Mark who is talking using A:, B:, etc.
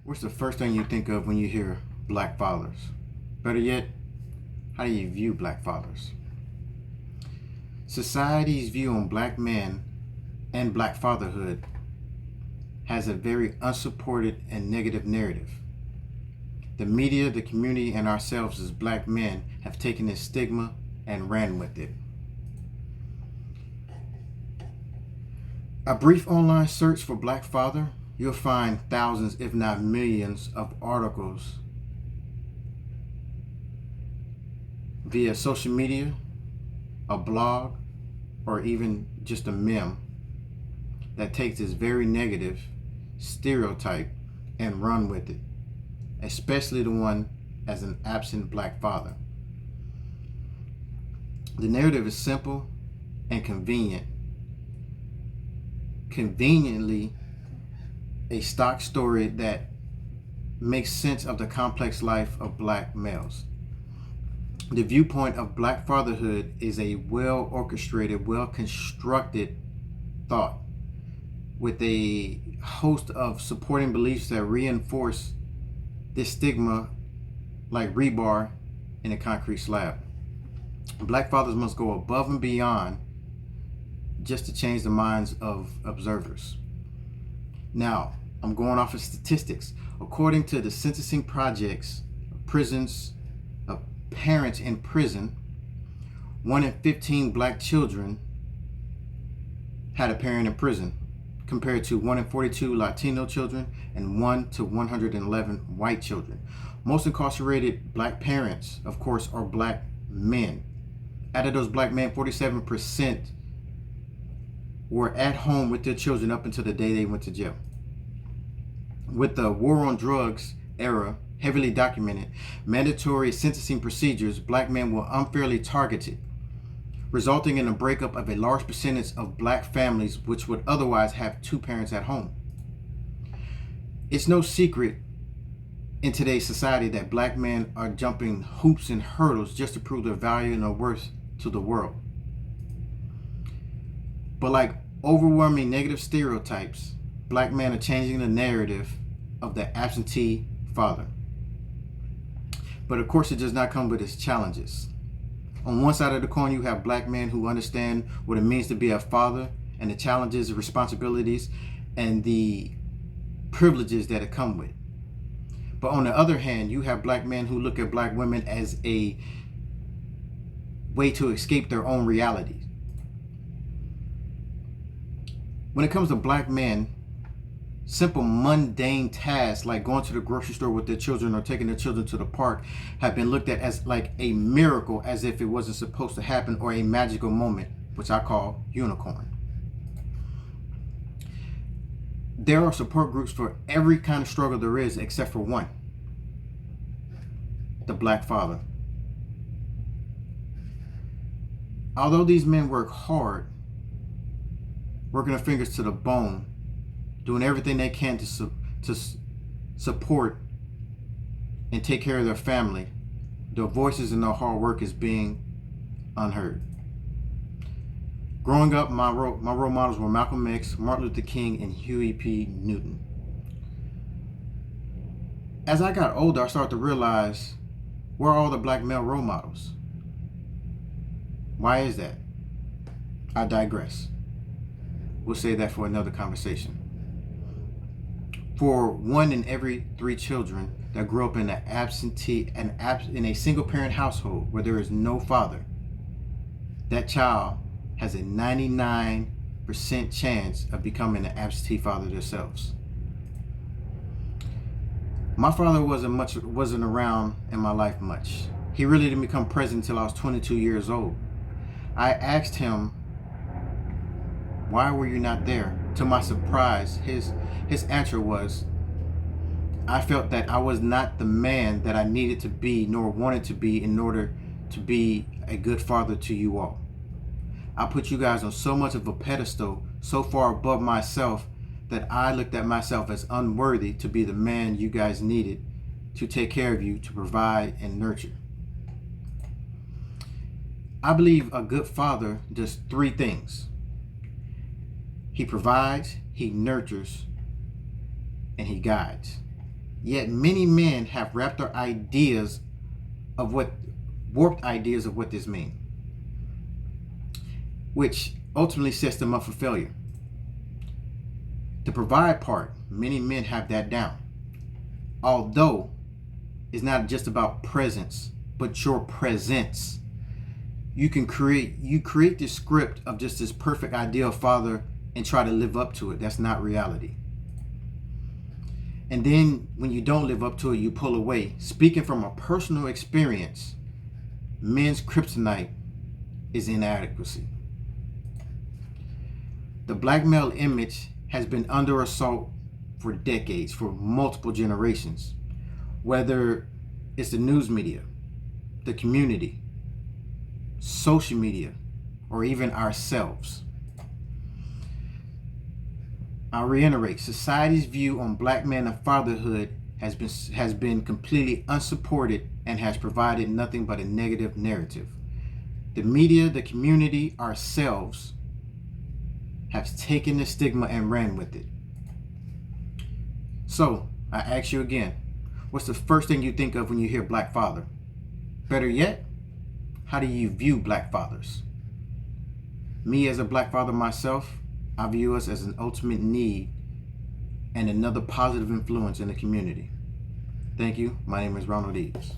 A: What's the first thing you think of when you hear black fathers? Better yet, how do you view black fathers? Society's view on black men and black fatherhood has a very unsupported and negative narrative. The media, the community, and ourselves as black men have taken this stigma and ran with it. A brief online search for black father, you'll find thousands, if not millions, of articles via social media, a blog, or even just a meme that takes this very negative stereotype and run with it, especially the one as an absent black father. The narrative is simple and conveniently a stock story that makes sense of the complex life of black males. The viewpoint of black fatherhood is a well orchestrated, well constructed thought with a host of supporting beliefs that reinforce this stigma like rebar in a concrete slab. Black fathers must go above and beyond just to change the minds of observers. Now, I'm going off of statistics. According to the Sentencing Project's prisons of parents in prison, 1 in 15 black children had a parent in prison, compared to 1 in 42 Latino children and 1 to 111 white children. Most incarcerated black parents, of course, are black men. Out of those black men, 47% were at home with their children up until the day they went to jail. With the war on drugs era heavily documented, mandatory sentencing procedures, black men were unfairly targeted, resulting in the breakup of a large percentage of black families which would otherwise have two parents at home. It's no secret in today's society that black men are jumping hoops and hurdles just to prove their value and their worth to the world. But like overwhelming negative stereotypes, black men are changing the narrative of the absentee father. But of course, it does not come with its challenges. On one side of the coin, you have black men who understand what it means to be a father and the challenges, the responsibilities, and the privileges that it come with. But on the other hand, you have black men who look at black women as a way to escape their own reality. When it comes to black men, simple mundane tasks like going to the grocery store with their children or taking their children to the park have been looked at as like a miracle, as if it wasn't supposed to happen, or a magical moment, which I call unicorn. There are support groups for every kind of struggle there is except for one: the black father. Although these men work hard, working their fingers to the bone, doing everything they can to support and take care of their family, their voices and their hard work is being unheard. Growing up, my role models were Malcolm X, Martin Luther King, and Huey P. Newton. As I got older, I started to realize, where are all the black male role models? Why is that? I digress. We'll save that for another conversation. For 1 in every 3 children that grew up in in a single parent household where there is no father, that child has a 99% chance of becoming an absentee father themselves. My father wasn't around in my life much. He really didn't become present until I was 22 years old. I asked him, "Why were you not there?" To my surprise, his answer was, "I felt that I was not the man that I needed to be nor wanted to be in order to be a good father to you all. I put you guys on so much of a pedestal, so far above myself, that I looked at myself as unworthy to be the man you guys needed to take care of you, to provide and nurture." I believe a good father does 3 things. He provides, he nurtures, and he guides. Yet many men have warped ideas of what this means, which ultimately sets them up for failure. The provide part, many men have that down. Although it's not just about presence, but your presence. You create this script of just this perfect ideal father and try to live up to it. That's not reality. And then when you don't live up to it, you pull away. Speaking from a personal experience, men's kryptonite is inadequacy. The black male image has been under assault for decades, for multiple generations, whether it's the news media, the community, social media, or even ourselves. I'll reiterate, society's view on black men and fatherhood has been completely unsupported and has provided nothing but a negative narrative. The media, the community, ourselves have taken the stigma and ran with it. So, I ask you again, what's the first thing you think of when you hear black father? Better yet, how do you view black fathers? Me as a black father myself, I view us as an ultimate need and another positive influence in the community. Thank you. My name is Ronald Eves.